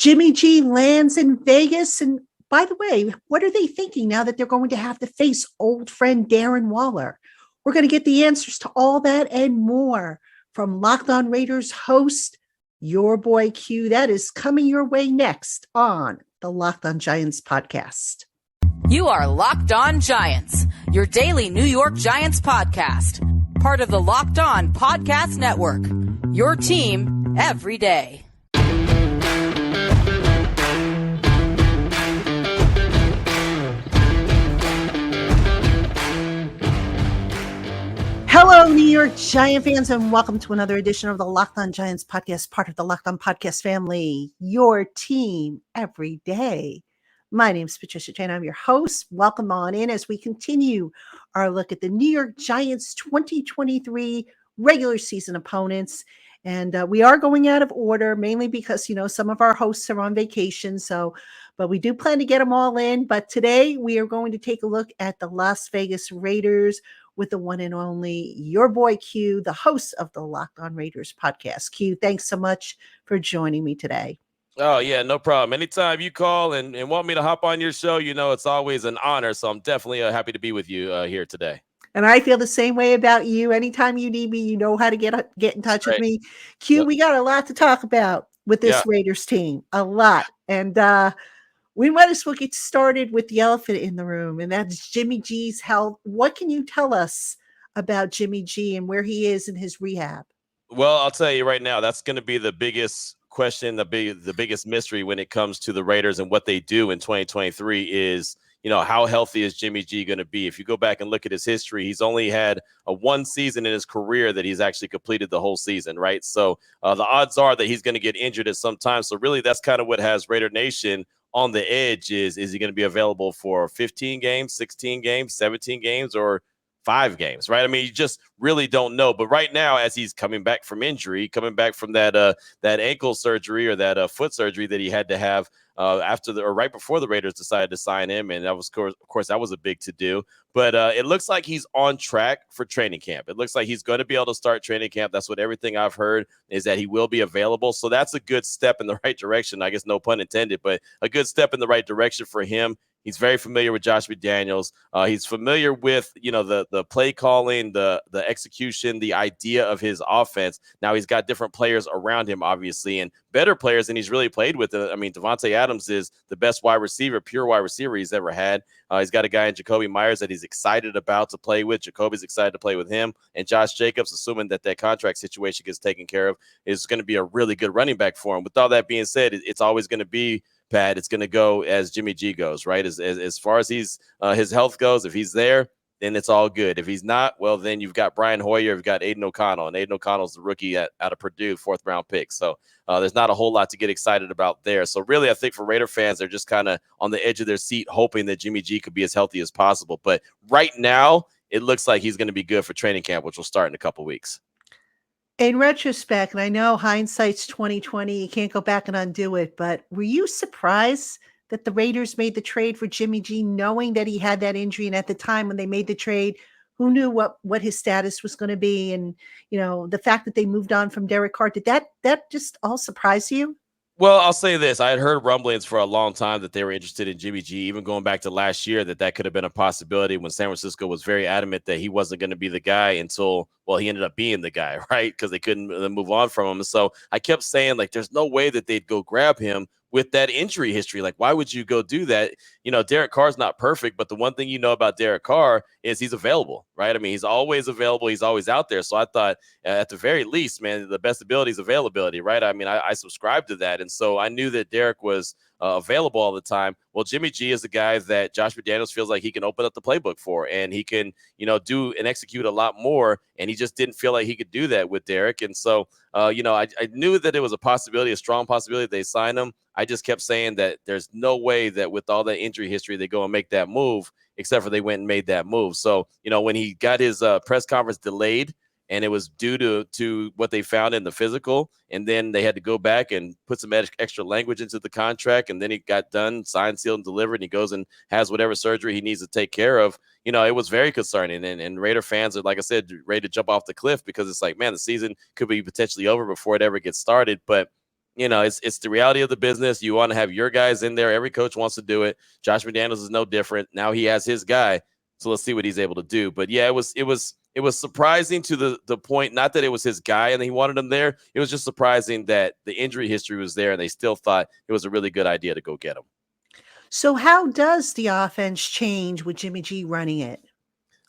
Jimmy G lands in Vegas. And by the way, what are they thinking now that they're going to have to face old friend Darren Waller? We're going to get the answers to all that and more from Locked On Raiders host, your boy Q. That is coming your way next on the Locked On Giants podcast. You are Locked On Giants, your daily New York Giants podcast. Part of the Locked On Podcast Network, your team every day. Hello, New York Giant fans, and welcome to another edition of the Locked On Giants podcast, part of the Locked On Podcast family, your team every day. My name is Patricia Train. I'm your host. Welcome on in as we continue our look at the New York Giants 2023 regular season opponents. And we are going out of order, mainly because, some of our hosts are on vacation. But we do plan to get them all in. But today we are going to take a look at the Las Vegas Raiders with the one and only your boy Q, the host of the Locked On Raiders podcast. Q, thanks so much for joining me today. Oh, yeah, no problem. Anytime you call and want me to hop on your show, it's always an honor. So I'm definitely happy to be with you here today. And I feel the same way about you. Anytime you need me, you know how to get in touch with me. Q, We got a lot to talk about with this Raiders team, a lot. And we might as well get started with the elephant in the room, and that's Jimmy G's health. What can you tell us about Jimmy G and where he is in his rehab? Well, I'll tell you right now, that's going to be the biggest question, the biggest mystery when it comes to the Raiders and what they do in 2023 is, how healthy is Jimmy G going to be? If you go back and look at his history, he's only had one season in his career that he's actually completed the whole season, right? So the odds are that he's going to get injured at some time. So really, that's kind of what has Raider Nation on the edge is he going to be available for 15 games, 16 games, 17 games, or 5 games, right? I mean, you just really don't know. But right now, as he's coming back from injury, coming back from that ankle surgery or that foot surgery that he had to have right before the Raiders decided to sign him, and that was, of course, that was a big to-do. But it looks like he's on track for training camp. It looks like he's going to be able to start training camp. That's what everything I've heard is that he will be available. So that's a good step in the right direction. I guess no pun intended, but a good step in the right direction for him. He's very familiar with Josh McDaniels. He's familiar with, the play calling, the execution, the idea of his offense. Now he's got different players around him, obviously, and better players than he's really played with. I mean, Davante Adams is the best pure wide receiver he's ever had. He's got a guy in Jacoby Myers that he's excited about to play with. Jacoby's excited to play with him. And Josh Jacobs, assuming that contract situation gets taken care of, is going to be a really good running back for him. With all that being said, it's always going to be, Pat, it's going to go as Jimmy G goes, right? As far as his health goes, if he's there, then it's all good. If he's not, well, then you've got Brian Hoyer, you've got Aiden O'Connell, and Aiden O'Connell's the rookie out of Purdue, 4th-round pick. So there's not a whole lot to get excited about there. So really, I think for Raider fans, they're just kind of on the edge of their seat, hoping that Jimmy G could be as healthy as possible. But right now, it looks like he's going to be good for training camp, which will start in a couple weeks. In retrospect, and I know hindsight's 2020, you can't go back and undo it, but were you surprised that the Raiders made the trade for Jimmy G, knowing that he had that injury? And at the time when they made the trade, who knew what his status was going to be? And, the fact that they moved on from Derek Carr, did that just all surprise you? Well, I'll say this. I had heard rumblings for a long time that they were interested in Jimmy G, even going back to last year, that could have been a possibility when San Francisco was very adamant that he wasn't going to be the guy until, well, he ended up being the guy, right? Because they couldn't move on from him. So I kept saying, there's no way that they'd go grab him with that injury history. Why would you go do that? Derek Carr's not perfect, but the one thing about Derek Carr is he's available, right? I mean, he's always available. He's always out there. So I thought at the very least, man, the best ability is availability, right? I mean, I subscribe to that. And so I knew that Derek was available all the time. Well, Jimmy G is a guy that Josh McDaniels feels like he can open up the playbook for, and he can, do and execute a lot more. And he just didn't feel like he could do that with Derek. And so, I knew that it was a strong possibility they sign him. I just kept saying that there's no way that with all that injury history, they go and make that move, except for they went and made that move. So, when he got his press conference delayed, and it was due to what they found in the physical, and then they had to go back and put some extra language into the contract, and then he got done, signed, sealed, and delivered, and he goes and has whatever surgery he needs to take care of. It was very concerning, and Raider fans are, like I said, ready to jump off the cliff because it's like, man, the season could be potentially over before it ever gets started. But it's the reality of the business. You want to have your guys in there. Every coach wants to do it. Josh McDaniels is no different. Now he has his guy. So let's see what he's able to do. But yeah, it was surprising to the point, not that it was his guy and he wanted him there. It was just surprising that the injury history was there and they still thought it was a really good idea to go get him. So how does the offense change with Jimmy G running it?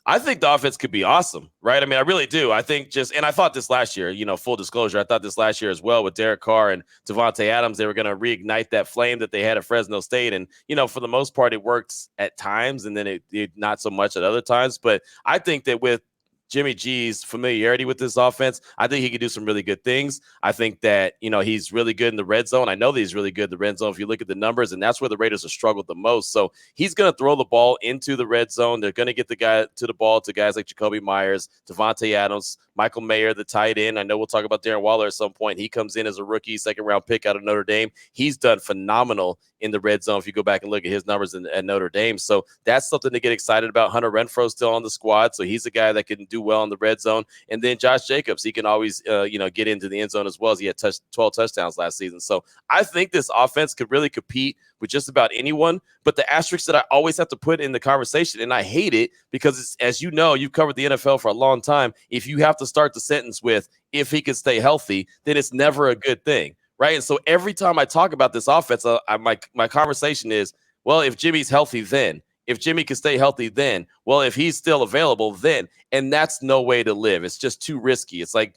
I think the offense could be awesome, right? I mean, I really do. I think and I thought this last year, full disclosure, I thought this last year as well with Derek Carr and Davante Adams, they were going to reignite that flame that they had at Fresno State. And, for the most part, it works at times and then it not so much at other times. But I think that with Jimmy G's familiarity with this offense, I think he could do some really good things. I think that, he's really good in the red zone. I know that he's really good in the red zone if you look at the numbers, and that's where the Raiders have struggled the most. So he's going to throw the ball into the red zone. They're going to get the guy to the ball to guys like Jacoby Myers, Davante Adams, Michael Mayer, the tight end. I know we'll talk about Darren Waller at some point. He comes in as a rookie, second-round pick out of Notre Dame. He's done phenomenal in the red zone if you go back and look at his numbers at Notre Dame. So that's something to get excited about. Hunter Renfro's still on the squad, so he's a guy that can do well in the red zone. And then Josh Jacobs, he can always get into the end zone as well, as he had 12 touchdowns last season. So I think this offense could really compete with just about anyone. But the asterisk that I always have to put in the conversation, and I hate it because it's, as you know, you've covered the NFL for a long time. If you have to start the sentence with, if he can stay healthy, then it's never a good thing. Right. And so every time I talk about this offense, my conversation is, well, if Jimmy's healthy, then if Jimmy can stay healthy, then if he's still available, then and that's no way to live. It's just too risky. It's like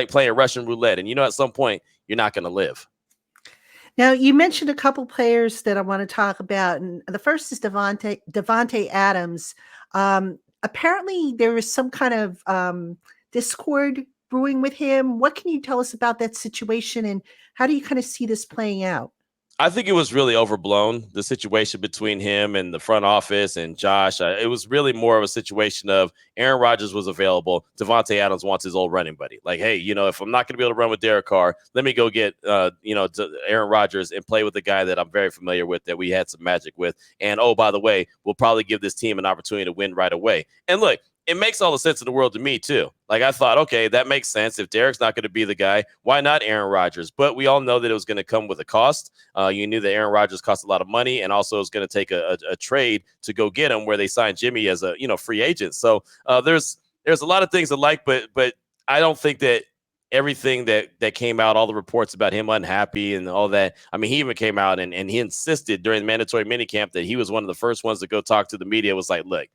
playing Russian roulette. And, at some point you're not going to live. Now, you mentioned a couple players that I want to talk about. And the first is Davante Adams. Apparently there is some kind of discord brewing with him. What can you tell us about that situation, and how do you kind of see this playing out? I think it was really overblown, the situation between him and the front office and Josh. It was really more of a situation of Aaron Rodgers was available. Davante Adams wants his old running buddy. Like, hey, if I'm not going to be able to run with Derek Carr, let me go get, Aaron Rodgers and play with the guy that I'm very familiar with, that we had some magic with. And, oh, by the way, we'll probably give this team an opportunity to win right away. And look, it makes all the sense in the world to me, too. Like, I thought, okay, that makes sense. If Derek's not going to be the guy, why not Aaron Rodgers? But we all know that it was going to come with a cost. You knew that Aaron Rodgers cost a lot of money, and also it's going to take a trade to go get him, where they signed Jimmy as a free agent. So there's a lot of things I like, but I don't think that everything that came out, all the reports about him unhappy and all that. I mean, he even came out and he insisted during the mandatory minicamp that he was one of the first ones to go talk to the media. It was like, look,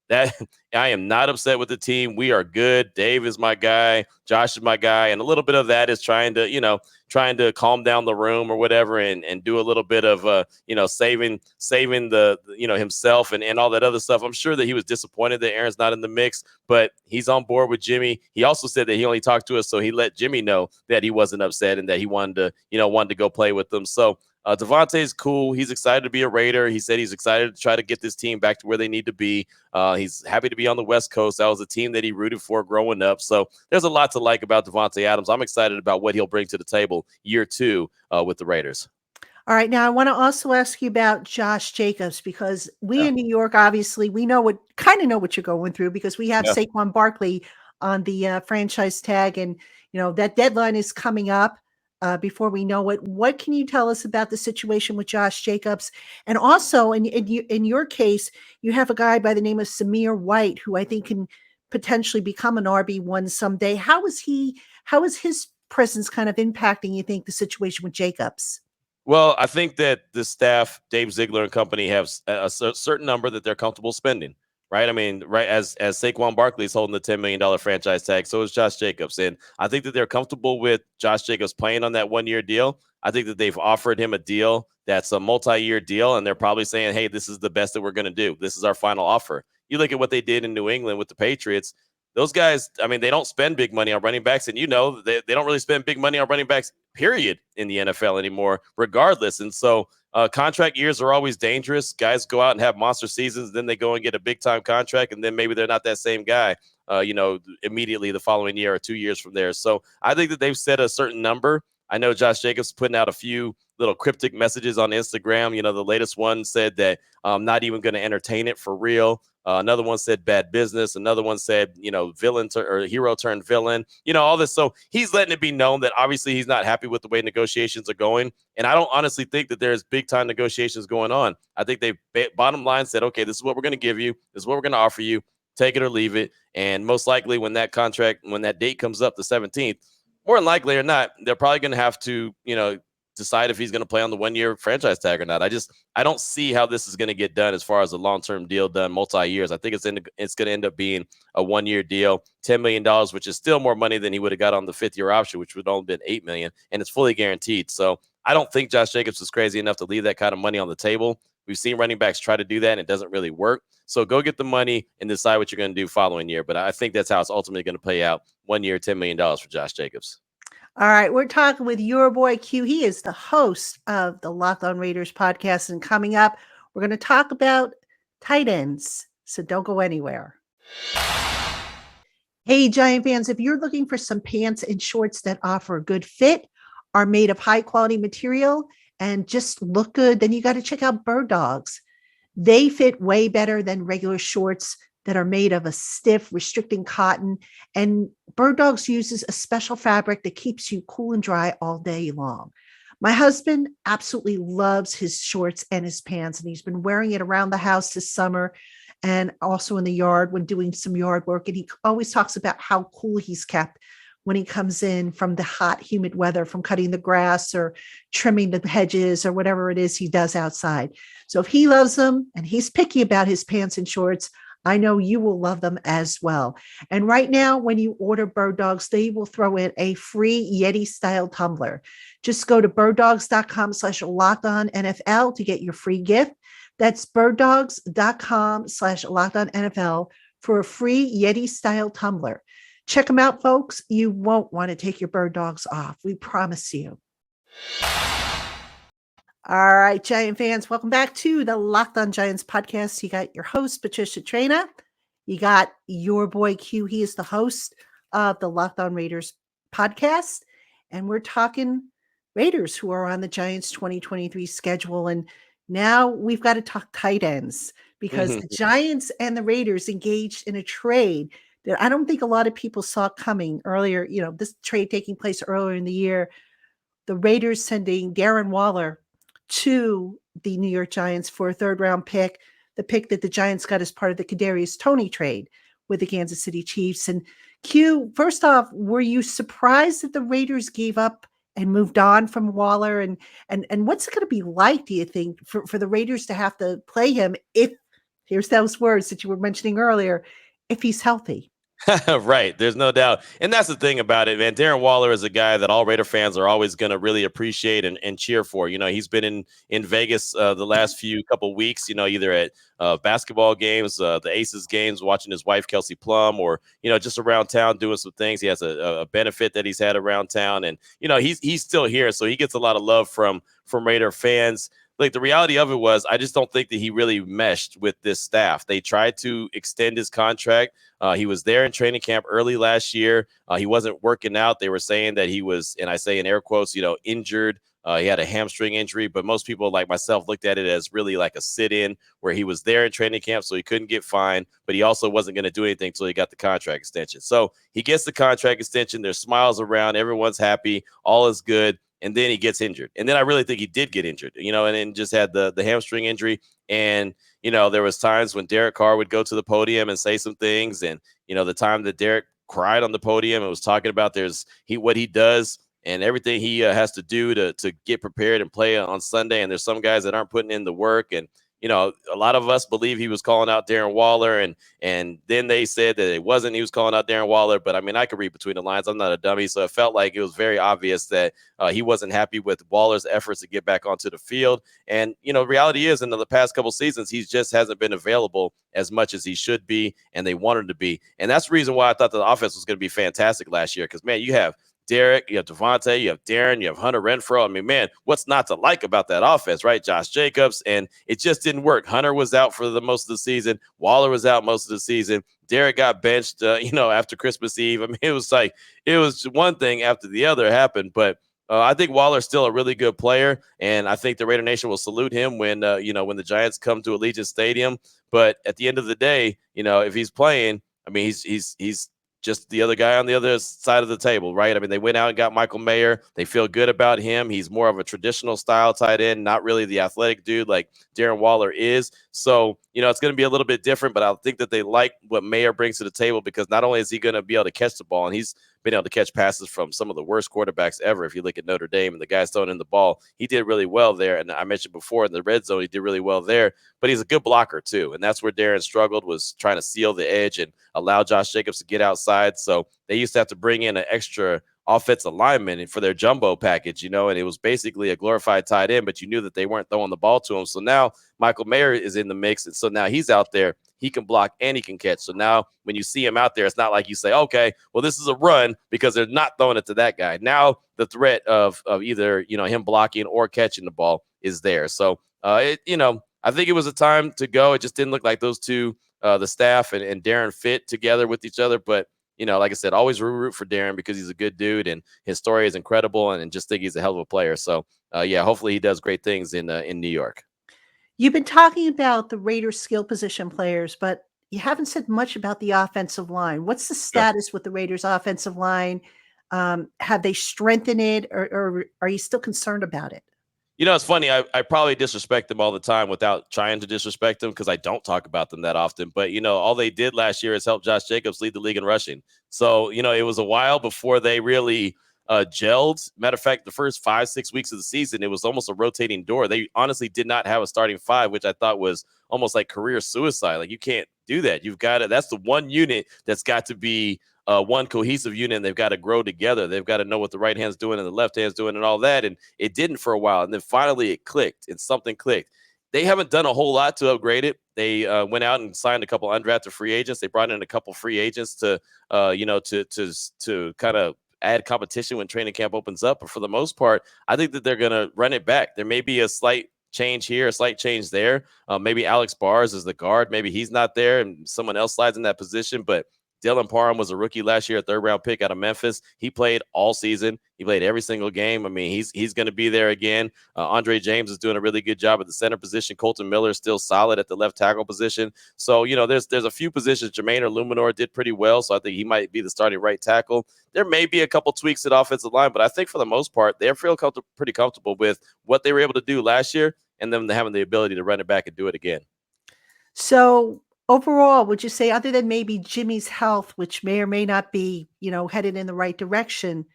that I am not upset with the team. We are good. Dave is my guy. Josh is my guy. And a little bit of that is trying to calm down the room or whatever, and do a little bit of, saving the, himself and all that other stuff. I'm sure that he was disappointed that Aaron's not in the mix, but he's on board with Jimmy. He also said that he only talked to us, so he let Jimmy know that he wasn't upset and that he wanted to go play with them. So Davante is cool. He's excited to be a Raider. He said he's excited to try to get this team back to where they need to be. He's happy to be on the West Coast. That was a team that he rooted for growing up. So there's a lot to like about Davante Adams. I'm excited about what he'll bring to the table year 2 with the Raiders. All right. Now, I want to also ask you about Josh Jacobs, because we in New York, obviously, we know what you're going through, because we have Saquon Barkley on the franchise tag, and that deadline is coming up. Before we know it, what can you tell us about the situation with Josh Jacobs? And also, in your case, you have a guy by the name of Samir White, who I think can potentially become an RB1 someday. How is his presence kind of impacting, you think, the situation with Jacobs? Well, I think that the staff, Dave Ziegler and company, have a certain number that they're comfortable spending. Right. I mean, right. As Saquon Barkley is holding the $10 million franchise tag, so is Josh Jacobs. And I think that they're comfortable with Josh Jacobs playing on that 1-year deal. I think that they've offered him a deal that's a multi-year deal, and they're probably saying, hey, this is the best that we're going to do. This is our final offer. You look at what they did in New England with the Patriots. Those guys, I mean, they don't spend big money on running backs, and they don't really spend big money on running backs, period, in the NFL anymore, regardless. And so contract years are always dangerous. Guys go out and have monster seasons, then they go and get a big-time contract, and then maybe they're not that same guy, immediately the following year or 2 years from there. So I think that they've set a certain number. I know Josh Jacobs putting out a few little cryptic messages on Instagram. The latest one said that I'm not even going to entertain it for real. Another one said bad business. Another one said, villain or hero turned villain, all this. So he's letting it be known that obviously he's not happy with the way negotiations are going. And I don't honestly think that there's big time negotiations going on. I think they bottom line said, okay, this is what we're going to give you. This is what we're going to offer you. Take it or leave it. And most likely when that date comes up, the 17th, more than likely or not, they're probably going to have to, decide if he's going to play on the 1-year franchise tag or not. I don't see how this is going to get done as far as a long-term deal done multi-years. I think it's going to end up being a 1-year deal, $10 million, which is still more money than he would have got on the 5th-year option, which would have only been $8 million, and it's fully guaranteed. So I don't think Josh Jacobs is crazy enough to leave that kind of money on the table. We've seen running backs try to do that, and it doesn't really work. So go get the money and decide what you're going to do following year. But I think that's how it's ultimately going to play out. 1 year, $10 million for Josh Jacobs. All right, we're talking with your boy Q. He is the host of the Locked On Raiders podcast. And coming up, we're going to talk about tight ends. So don't go anywhere. Hey, Giant fans, if you're looking for some pants and shorts that offer a good fit, are made of high quality material, and just look good, then you got to check out Bird Dogs. They fit way better than regular shorts that are made of a stiff, restricting cotton. And Bird Dogs uses a special fabric that keeps you cool and dry all day long. My husband absolutely loves his shorts and his pants, and he's been wearing it around the house this summer and also in the yard when doing some yard work. And he always talks about how cool he's kept when he comes in from the hot, humid weather, from cutting the grass or trimming the hedges or whatever it is he does outside. So if he loves them and he's picky about his pants and shorts, I know you will love them as well. And right now, when you order Bird Dogs, they will throw in a free Yeti-style tumbler. Just go to birddogs.com/lockedonnfl to get your free gift. That's birddogs.com/lockedonnfl for a free Yeti-style tumbler. Check them out, folks. You won't want to take your Bird Dogs off. We promise you. All right, Giant fans, welcome back to the Locked On Giants podcast. You got your host, Patricia Traina. You got your boy Q. He is the host of the Locked On Raiders podcast. And we're talking Raiders who are on the Giants 2023 schedule. And now we've got to talk tight ends because the Giants and the Raiders engaged in a trade that I don't think a lot of people saw coming earlier. This trade taking place earlier in the year. The Raiders sending Darren Waller to the New York Giants for a 3rd-round pick, the pick that the Giants got as part of the Kadarius Toney trade with the Kansas City Chiefs. And Q, first off, were you surprised that the Raiders gave up and moved on from Waller? And what's it going to be like, do you think, for the Raiders to have to play him if, here's those words that you were mentioning earlier, if he's healthy? Right. There's no doubt. And that's the thing about it, man. Darren Waller is a guy that all Raider fans are always going to really appreciate and cheer for. He's been in Vegas the last couple weeks, either at basketball games, the Aces games, watching his wife, Kelsey Plum, or, just around town doing some things. He has a benefit that he's had around town. And, he's still here. So he gets a lot of love from Raider fans. Like, the reality of it was, I just don't think that he really meshed with this staff. They tried to extend his contract. He was there in training camp early last year. He wasn't working out. They were saying that he was, and I say in air quotes, injured. He had a hamstring injury, but most people like myself looked at it as really like a sit-in where he was there in training camp, so he couldn't get fined, but he also wasn't going to do anything until he got the contract extension. So he gets the contract extension. There's smiles around. Everyone's happy. All is good. And then he gets injured. And then I really think he did get injured, and then just had the hamstring injury. And, there was times when Derek Carr would go to the podium and say some things. And, the time that Derek cried on the podium and was talking about what he does and everything he has to do to get prepared and play on Sunday. And there's some guys that aren't putting in the work. And, a lot of us believe he was calling out Darren Waller, and then they said that it wasn't. He was calling out Darren Waller, but I mean, I could read between the lines. I'm not a dummy, so it felt like it was very obvious that he wasn't happy with Waller's efforts to get back onto the field. And reality is, in the past couple seasons, he just hasn't been available as much as he should be, and they wanted to be. And that's the reason why I thought the offense was going to be fantastic last year. Because, man, you have Derek, you have Davante, you have Darren, you have Hunter Renfrow. I mean, man, what's not to like about that offense, right? Josh Jacobs, and it just didn't work. Hunter was out for the most of the season. Waller was out most of the season. Derek got benched, after Christmas Eve. I mean, it was one thing after the other happened, but I think Waller's still a really good player, and I think the Raider Nation will salute him when when the Giants come to Allegiant Stadium. But at the end of the day, if he's playing, I mean, he's just the other guy on the other side of the table, right? I mean, they went out and got Michael Mayer. They feel good about him. He's more of a traditional style tight end, not really the athletic dude like Darren Waller is. So, it's going to be a little bit different, but I think that they like what Mayer brings to the table because not only is he going to be able to catch the ball, and he's been able to catch passes from some of the worst quarterbacks ever. If you look at Notre Dame and the guys throwing in the ball, he did really well there. And I mentioned before in the red zone, he did really well there, but he's a good blocker too. And that's where Darren struggled, was trying to seal the edge and allow Josh Jacobs to get outside. So they used to have to bring in an extra offensive lineman for their jumbo package, and it was basically a glorified tight end, but you knew that they weren't throwing the ball to him. So now Michael Mayer is in the mix. And so now he's out there. He can block and he can catch. So now when you see him out there, it's not like you say, okay, well, this is a run because they're not throwing it to that guy. Now the threat of either, him blocking or catching the ball is there. So, I think it was a time to go. It just didn't look like those two, the staff and Darren fit together with each other. But, like I said, always root for Darren because he's a good dude and his story is incredible and just think he's a hell of a player. So, hopefully he does great things in New York. You've been talking about the Raiders skill position players, but you haven't said much about the offensive line. What's the status with the Raiders offensive line? Have they strengthened it or are you still concerned about it? It's funny. I probably disrespect them all the time without trying to disrespect them because I don't talk about them that often. But, all they did last year is help Josh Jacobs lead the league in rushing. So, it was a while before they really gelled. Matter of fact, the first 5-6 weeks of the season, it was almost a rotating door. They honestly did not have a starting five, which I thought was almost like career suicide. Like, you can't do that. You've got to, that's the one unit that's got to be one cohesive unit, and they've got to grow together. They've got to know what the right hand's doing and the left hand's doing and all that. And it didn't for a while. And then finally it clicked and something clicked. They haven't done a whole lot to upgrade it. They went out and signed a couple undrafted free agents. They brought in a couple free agents to kind of add competition when training camp opens up. But for the most part, I think that they're going to run it back. There may be a slight change here, a slight change there. Maybe Alex Bars is the guard. Maybe he's not there and someone else slides in that position. But Dylan Parham was a rookie last year, a third-round pick out of Memphis. He played all season. He played every single game. I mean, he's going to be there again. Andre James is doing a really good job at the center position. Colton Miller is still solid at the left tackle position. So, there's a few positions. Jermaine or Luminor did pretty well, so I think he might be the starting right tackle. There may be a couple tweaks at offensive line, but I think for the most part, they feel pretty comfortable with what they were able to do last year and then having the ability to run it back and do it again. So overall, would you say, other than maybe Jimmy's health, which may or may not be, headed in the right direction,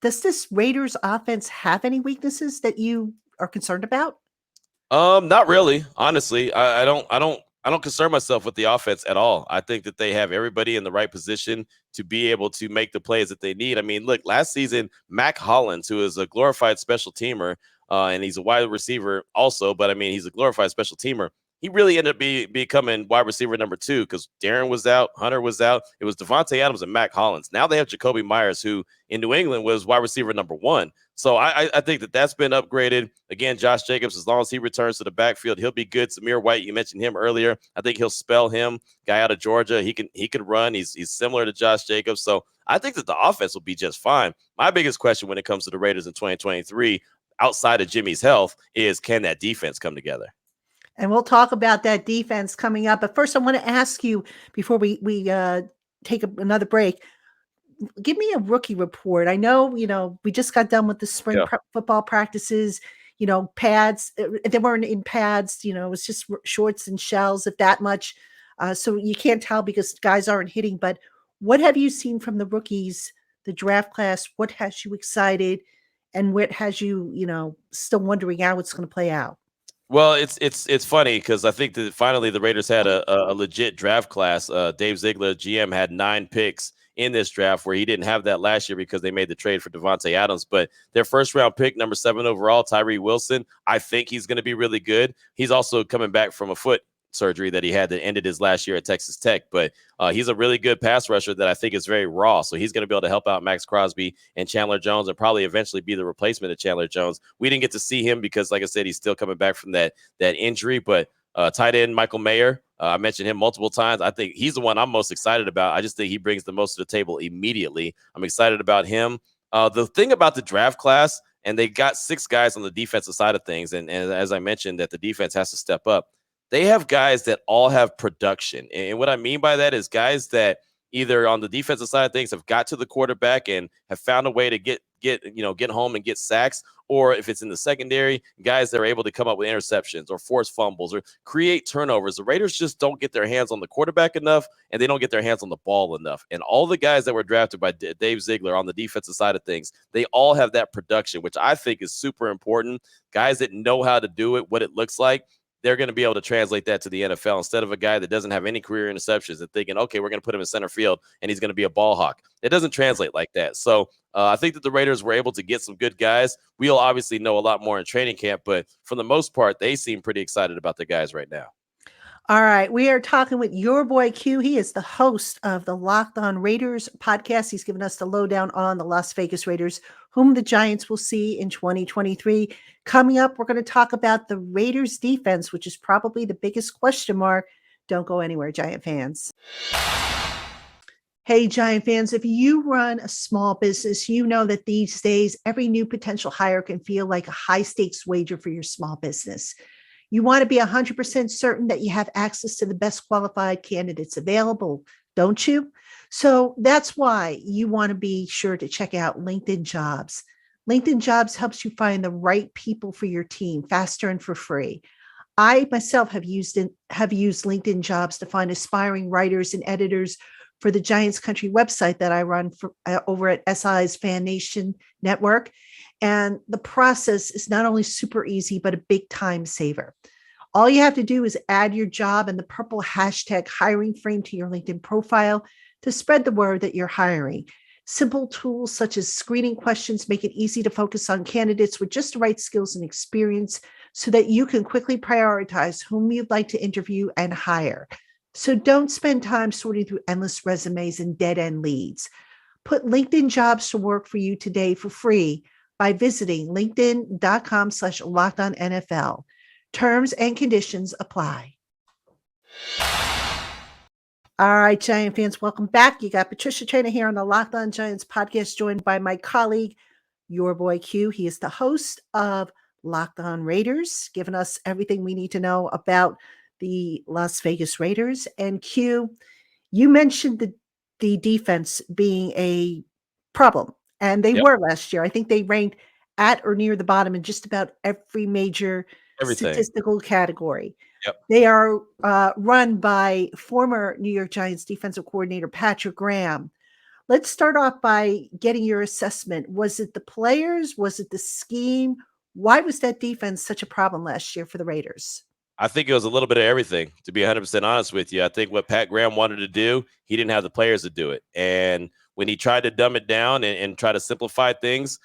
does this Raiders offense have any weaknesses that you are concerned about? Not really. Honestly, I don't concern myself with the offense at all. I think that they have everybody in the right position to be able to make the plays that they need. I mean, look, last season, Mac Hollins, who is a glorified special teamer, and he's a wide receiver also, but I mean, he's a glorified special teamer. He really ended up becoming wide receiver number 2 because Darren was out, Hunter was out. It was Davante Adams and Mac Hollins. Now they have Jacoby Myers, who in New England was wide receiver number 1. So I think that that's been upgraded. Again, Josh Jacobs, as long as he returns to the backfield, he'll be good. Samir White, you mentioned him earlier. I think he'll spell him. Guy out of Georgia, he can run. He's similar to Josh Jacobs. So I think that the offense will be just fine. My biggest question when it comes to the Raiders in 2023, outside of Jimmy's health, is can that defense come together? And we'll talk about that defense coming up. But first, I want to ask you, before we take another break, give me a rookie report. I know, we just got done with the spring football practices, pads. They weren't in pads, it was just shorts and shells, if that much. So you can't tell because guys aren't hitting. But what have you seen from the rookies, the draft class? What has you excited? And what has you, still wondering how it's going to play out? Well, it's funny because I think that finally the Raiders had a legit draft class. Dave Ziegler, GM, had 9 picks in this draft where he didn't have that last year because they made the trade for Davante Adams. But their first round pick, number 7 overall, Tyree Wilson, I think he's going to be really good. He's also coming back from a foot surgery that he had that ended his last year at Texas Tech. But he's a really good pass rusher that I think is very raw. So he's going to be able to help out Max Crosby and Chandler Jones and probably eventually be the replacement of Chandler Jones. We didn't get to see him because, like I said, he's still coming back from that injury. But tight end Michael Mayer, I mentioned him multiple times. I think he's the one I'm most excited about. I just think he brings the most to the table immediately. I'm excited about him. The thing about the draft class, and they got 6 guys on the defensive side of things. And as I mentioned, that the defense has to step up. They have guys that all have production. And what I mean by that is guys that either on the defensive side of things have got to the quarterback and have found a way to get home and get sacks, or if it's in the secondary, guys that are able to come up with interceptions or force fumbles or create turnovers. The Raiders just don't get their hands on the quarterback enough, and they don't get their hands on the ball enough. And all the guys that were drafted by Dave Ziegler on the defensive side of things, they all have that production, which I think is super important. Guys that know how to do it, what it looks like, they're going to be able to translate that to the NFL instead of a guy that doesn't have any career interceptions and thinking, okay, we're going to put him in center field and he's going to be a ball hawk. It doesn't translate like that. So I think that the Raiders were able to get some good guys. We'll obviously know a lot more in training camp, but for the most part, they seem pretty excited about their guys right now. All right. We are talking with your boy Q. He is the host of the Locked On Raiders podcast. He's given us the lowdown on the Las Vegas Raiders, whom the Giants will see in 2023. Coming up, we're going to talk about the Raiders defense, which is probably the biggest question mark. Don't go anywhere, Giant fans. Hey, Giant fans, if you run a small business, you know that these days, every new potential hire can feel like a high stakes wager for your small business. You want to be 100% certain that you have access to the best qualified candidates available, don't you? So that's why you want to be sure to check out LinkedIn Jobs. LinkedIn Jobs helps you find the right people for your team faster and for free. I myself have used LinkedIn Jobs to find aspiring writers and editors for the Giants Country website that I run for, over at SI's Fan Nation Network. And the process is not only super easy, but a big time saver. All you have to do is add your job and the purple hashtag hiring frame to your LinkedIn profile to spread the word that you're hiring. Simple tools such as screening questions make it easy to focus on candidates with just the right skills and experience so that you can quickly prioritize whom you'd like to interview and hire. So don't spend time sorting through endless resumes and dead-end leads. Put LinkedIn Jobs to work for you today for free by visiting linkedin.com/lockedonnfl. Terms and conditions apply. All right, Giant fans, welcome back. You got Patricia Traina here on the Locked On Giants podcast, joined by my colleague, your boy Q. He is the host of Locked On Raiders, giving us everything we need to know about the Las Vegas Raiders. And Q, you mentioned the defense being a problem, and they were last year. I think they ranked at or near the bottom in just about every major statistical category. Yep. They are run by former New York Giants defensive coordinator Patrick Graham. Let's start off by getting your assessment. Was it the players? Was it the scheme? Why was that defense such a problem last year for the Raiders? I think it was a little bit of everything, to be 100% honest with you. I think what Pat Graham wanted to do, he didn't have the players to do it. And when he tried to dumb it down and try to simplify things,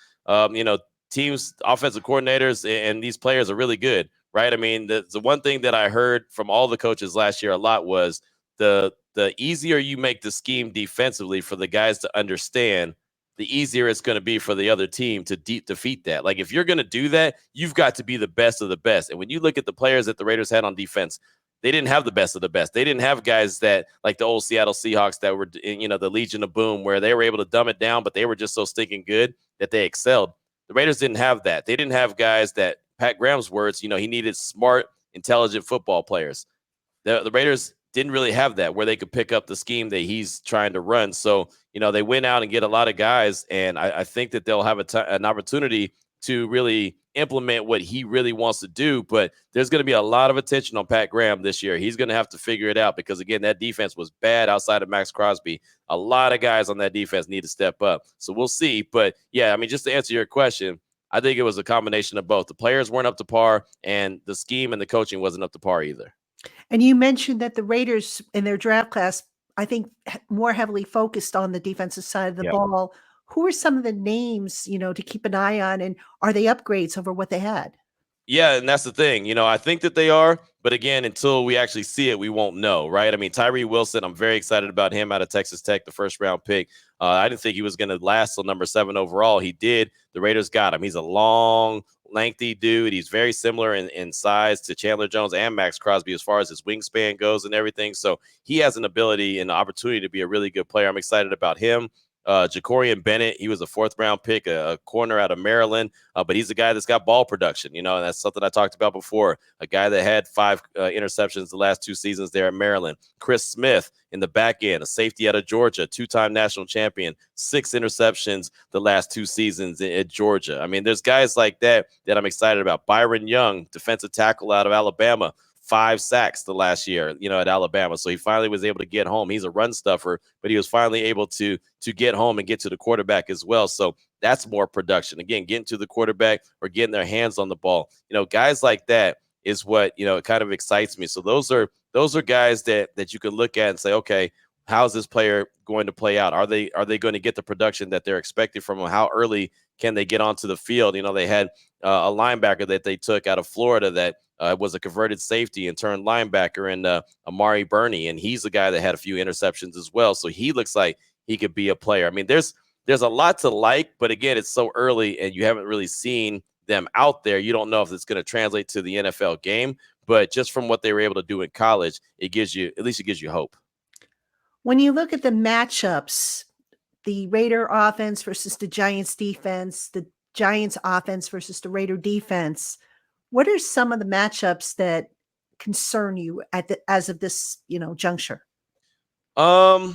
teams, offensive coordinators, and these players are really good, right? I mean, the one thing that I heard from all the coaches last year a lot was the easier you make the scheme defensively for the guys to understand, the easier it's going to be for the other team to defeat that. Like, if you're going to do that, you've got to be the best of the best. And when you look at the players that the Raiders had on defense, they didn't have the best of the best. They didn't have guys that, like the old Seattle Seahawks that were, the Legion of Boom, where they were able to dumb it down, but they were just so stinking good that they excelled. The Raiders didn't have that. They didn't have guys that, Pat Graham's words, he needed smart, intelligent football players. The Raiders didn't really have that where they could pick up the scheme that he's trying to run. So, they went out and get a lot of guys, and I think that they'll have an opportunity to really implement what he really wants to do. But there's going to be a lot of attention on Pat Graham this year. He's going to have to figure it out because, again, that defense was bad outside of Max Crosby. A lot of guys on that defense need to step up. So we'll see. But, yeah, I mean, just to answer your question, I think it was a combination of both. The players weren't up to par, and the scheme and the coaching wasn't up to par either. And you mentioned that the Raiders in their draft class, I think, more heavily focused on the defensive side of the ball. Who are some of the names, to keep an eye on, and are they upgrades over what they had? Yeah, and that's the thing. I think that they are, but again, until we actually see it, we won't know, right? I mean, Tyree Wilson, I'm very excited about him out of Texas Tech, the first-round pick. I didn't think he was going to last till number 7 overall. He did. The Raiders got him. He's a long, lengthy dude. He's very similar in size to Chandler Jones and Max Crosby as far as his wingspan goes and everything. So he has an ability and an opportunity to be a really good player. I'm excited about him. Jacorian Bennett, he was a 4th-round pick, a corner out of Maryland, but he's a guy that's got ball production, and that's something I talked about before. A guy that had 5 interceptions the last 2 seasons there at Maryland. Chris Smith in the back end, a safety out of Georgia, 2-time national champion, 6 interceptions the last 2 seasons at Georgia. I mean, there's guys like that I'm excited about. Byron Young, defensive tackle out of Alabama, 5 sacks the last year, at Alabama. So he finally was able to get home. He's a run stuffer, but he was finally able to get home and get to the quarterback as well. So that's more production. Again, getting to the quarterback or getting their hands on the ball. Guys like that is what, it kind of excites me. So those are guys that you can look at and say, okay, how's this player going to play out? Are they going to get the production that they're expecting from him? How early can they get onto the field? They had a linebacker that they took out of Florida that was a converted safety and turned linebacker, and Amari Burney, and he's the guy that had a few interceptions as well. So he looks like he could be a player. I mean, there's a lot to like, but again, it's so early and you haven't really seen them out there. You don't know if it's going to translate to the NFL game, but just from what they were able to do in college, it gives you hope. When you look at the matchups, the Raider offense versus the Giants defense, the Giants offense versus the Raider defense, what are some of the matchups that concern you as of this, juncture? Well,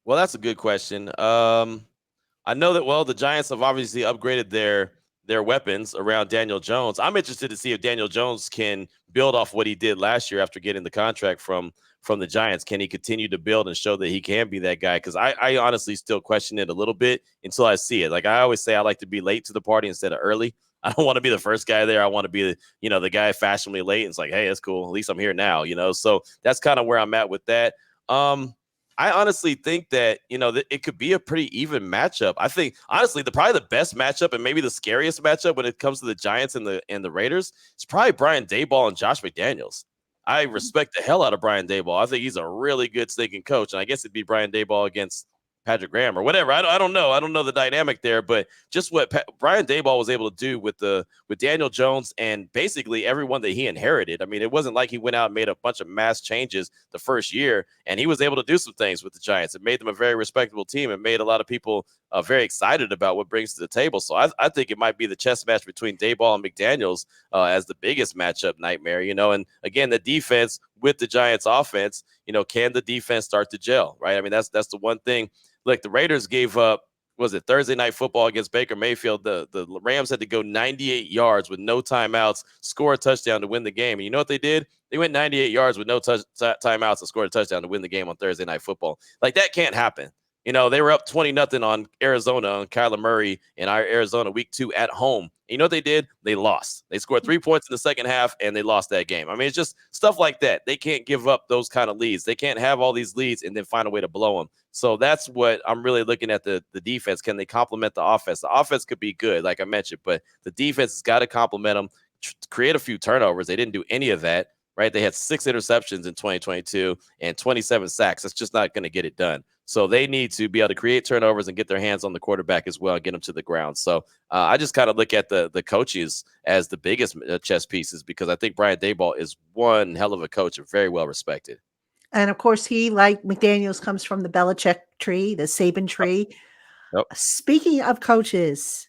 that's a good question. I know that, the Giants have obviously upgraded their weapons around Daniel Jones. I'm interested to see if Daniel Jones can build off what he did last year after getting the contract from the Giants. Can he continue to build and show that he can be that guy? Because I honestly still question it a little bit until I see it. Like I always say, I like to be late to the party instead of early. I don't want to be the first guy there. I want to be the guy fashionably late. And it's like, hey, that's cool. At least I'm here now, So that's kind of where I'm at with that. I honestly think that, that it could be a pretty even matchup. I think, honestly, probably the best matchup and maybe the scariest matchup when it comes to the Giants and the Raiders is probably Brian Daboll and Josh McDaniels. I respect the hell out of Brian Daboll. I think he's a really good stinking coach. And I guess it'd be Brian Daboll against Patrick Graham or whatever. I don't know. I don't know the dynamic there, but just what Brian Daboll was able to do with Daniel Jones and basically everyone that he inherited. I mean, it wasn't like he went out and made a bunch of mass changes the first year, and he was able to do some things with the Giants. It made them a very respectable team and made a lot of people very excited about what brings to the table. So I think it might be the chess match between Daboll and McDaniels as the biggest matchup nightmare, and again, the defense with the Giants offense, can the defense start to gel, right? I mean, that's the one thing. Look, the Raiders gave up, was it Thursday Night Football against Baker Mayfield? The Rams had to go 98 yards with no timeouts, score a touchdown to win the game. And you know what they did? They went 98 yards with no timeouts and scored a touchdown to win the game on Thursday Night Football. Like, that can't happen. They were up 20-0 on Arizona, on Kyler Murray in our Arizona week 2 at home. And you know what they did? They lost. They scored 3 points in the second half, and they lost that game. I mean, it's just stuff like that. They can't give up those kind of leads. They can't have all these leads and then find a way to blow them. So that's what I'm really looking at, the defense. Can they complement the offense? The offense could be good, like I mentioned, but the defense has got to complement them, create a few turnovers. They didn't do any of that, right? They had 6 interceptions in 2022 and 27 sacks. That's just not going to get it done. So they need to be able to create turnovers and get their hands on the quarterback as well and get them to the ground. So I just kind of look at the coaches as the biggest chess pieces, because I think Brian Daboll is one hell of a coach and very well respected. And of course, he, like McDaniels, comes from the Belichick tree, the Saban tree. Yep. Speaking of coaches,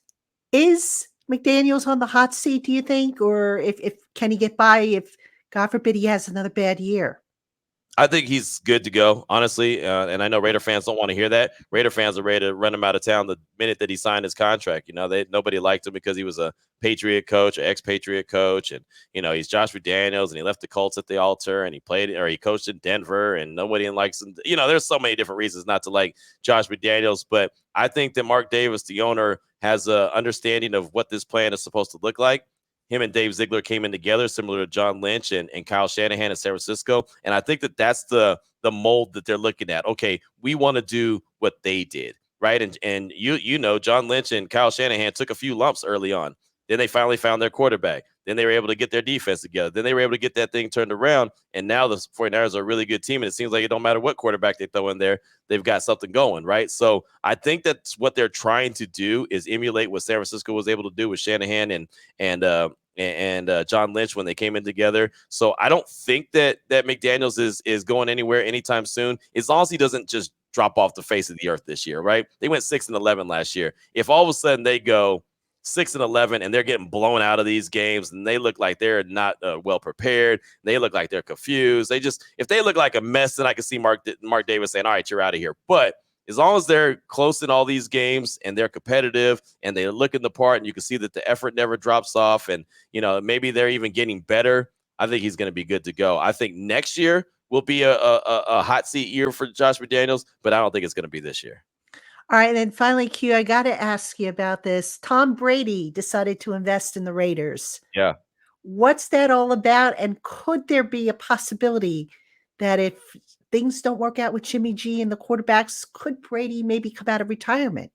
is McDaniels on the hot seat, do you think? Or if can he get by if, God forbid, he has another bad year? I think he's good to go, honestly. And I know Raider fans don't want to hear that. Raider fans are ready to run him out of town the minute that he signed his contract. Nobody liked him because he was a Patriot coach, or ex-Patriot coach. And, he's Josh McDaniels, and he left the Colts at the altar, and he coached in Denver, and nobody likes him. There's so many different reasons not to like Josh McDaniels. But I think that Mark Davis, the owner, has an understanding of what this plan is supposed to look like. Him and Dave Ziegler came in together, similar to John Lynch and Kyle Shanahan in San Francisco. And I think that that's the mold that they're looking at. Okay, we want to do what they did, right? And John Lynch and Kyle Shanahan took a few lumps early on. Then they finally found their quarterback. Then they were able to get their defense together. Then they were able to get that thing turned around. And now the 49ers are a really good team. And it seems like it don't matter what quarterback they throw in there, they've got something going, right? So I think that's what they're trying to do, is emulate what San Francisco was able to do with Shanahan and John Lynch when they came in together. So I don't think that McDaniels is going anywhere anytime soon, as long as he doesn't just drop off the face of the earth this year, right? They went 6-11 last year. If all of a sudden they go 6-11 and they're getting blown out of these games and they look like they're not well prepared, they look like they're confused. If they look like a mess, then I can see Mark Davis saying, all right, you're out of here. But as long as they're close in all these games and they're competitive and they're looking the part and you can see that the effort never drops off and, maybe they're even getting better, I think he's going to be good to go. I think next year will be a hot seat year for Josh McDaniels, but I don't think it's going to be this year. All right, and then finally, Q, I got to ask you about this. Tom Brady decided to invest in the Raiders. Yeah. What's that all about? And could there be a possibility that if things don't work out with Jimmy G and the quarterbacks, could Brady maybe come out of retirement?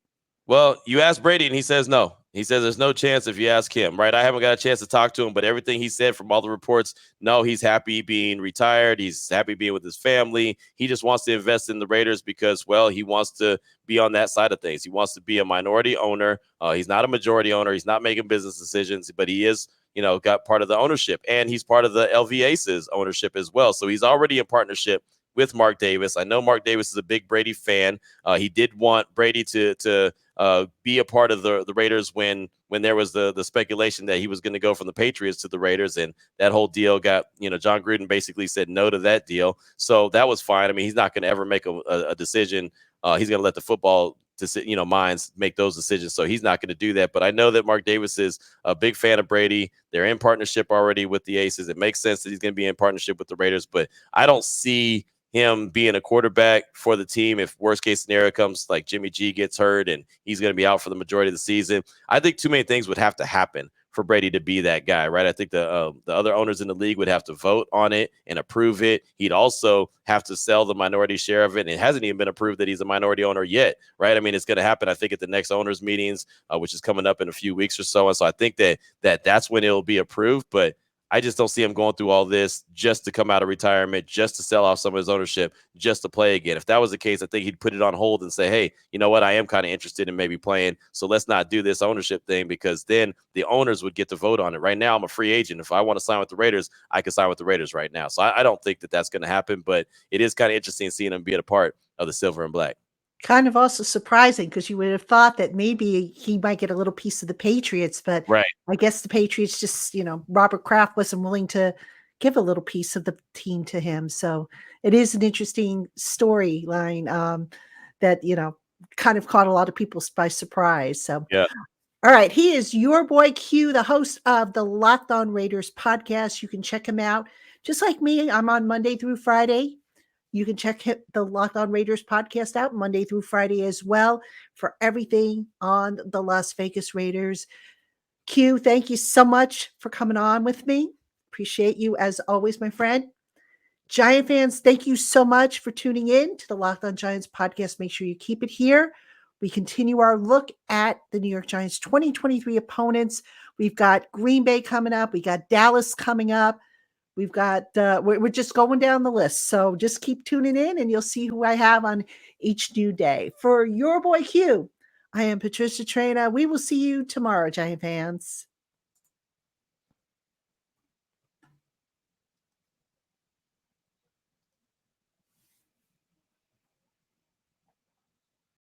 Well, you ask Brady and he says no. He says there's no chance if you ask him, right? I haven't got a chance to talk to him, but everything he said from all the reports, no, he's happy being retired. He's happy being with his family. He just wants to invest in the Raiders because, well, he wants to be on that side of things. He wants to be a minority owner. He's not a majority owner. He's not making business decisions, but he is, got part of the ownership, and he's part of the LV Aces ownership as well. So he's already in partnership with Mark Davis. I know Mark Davis is a big Brady fan. He did want Brady to be a part of the Raiders when there was the speculation that he was going to go from the Patriots to the Raiders, and that whole deal got, John Gruden basically said no to that deal. So that was fine. I mean, he's not going to ever make a decision. He's going to let the football minds make those decisions. So he's not going to do that. But I know that Mark Davis is a big fan of Brady. They're in partnership already with the Aces. It makes sense that he's going to be in partnership with the Raiders, but I don't see him being a quarterback for the team if worst case scenario comes, like Jimmy G gets hurt and he's going to be out for the majority of the season. I think too many things would have to happen for Brady to be that guy, right? I think the other owners in the league would have to vote on it and approve it. He'd also have to sell the minority share of it. And it hasn't even been approved that he's a minority owner yet, right? I mean, it's going to happen, I think, at the next owners meetings, which is coming up in a few weeks or so. And so I think that's when it'll be approved. But I just don't see him going through all this just to come out of retirement, just to sell off some of his ownership, just to play again. If that was the case, I think he'd put it on hold and say, hey, you know what? I am kind of interested in maybe playing. So let's not do this ownership thing, because then the owners would get to vote on it. Right now, I'm a free agent. If I want to sign with the Raiders, I can sign with the Raiders right now. So I don't think that that's going to happen, but it is kind of interesting seeing him be a part of the silver and black. Kind of also surprising because you would have thought that maybe he might get a little piece of the Patriots, but right. I guess the Patriots just, Robert Kraft wasn't willing to give a little piece of the team to him. So it is an interesting storyline that, kind of caught a lot of people by surprise. So, yeah. All right. He is your boy Q, the host of the Locked On Raiders podcast. You can check him out. Just like me, I'm on Monday through Friday. You can check the Locked On Raiders podcast out Monday through Friday as well for everything on the Las Vegas Raiders. Q, thank you so much for coming on with me. Appreciate you as always, my friend. Giant fans, thank you so much for tuning in to the Locked On Giants podcast. Make sure you keep it here. We continue our look at the New York Giants 2023 opponents. We've got Green Bay coming up. We got Dallas coming up. We've got, we're just going down the list. So just keep tuning in and you'll see who I have on each new day. For your boy Q, I am Patricia Traina. We will see you tomorrow, Giant fans.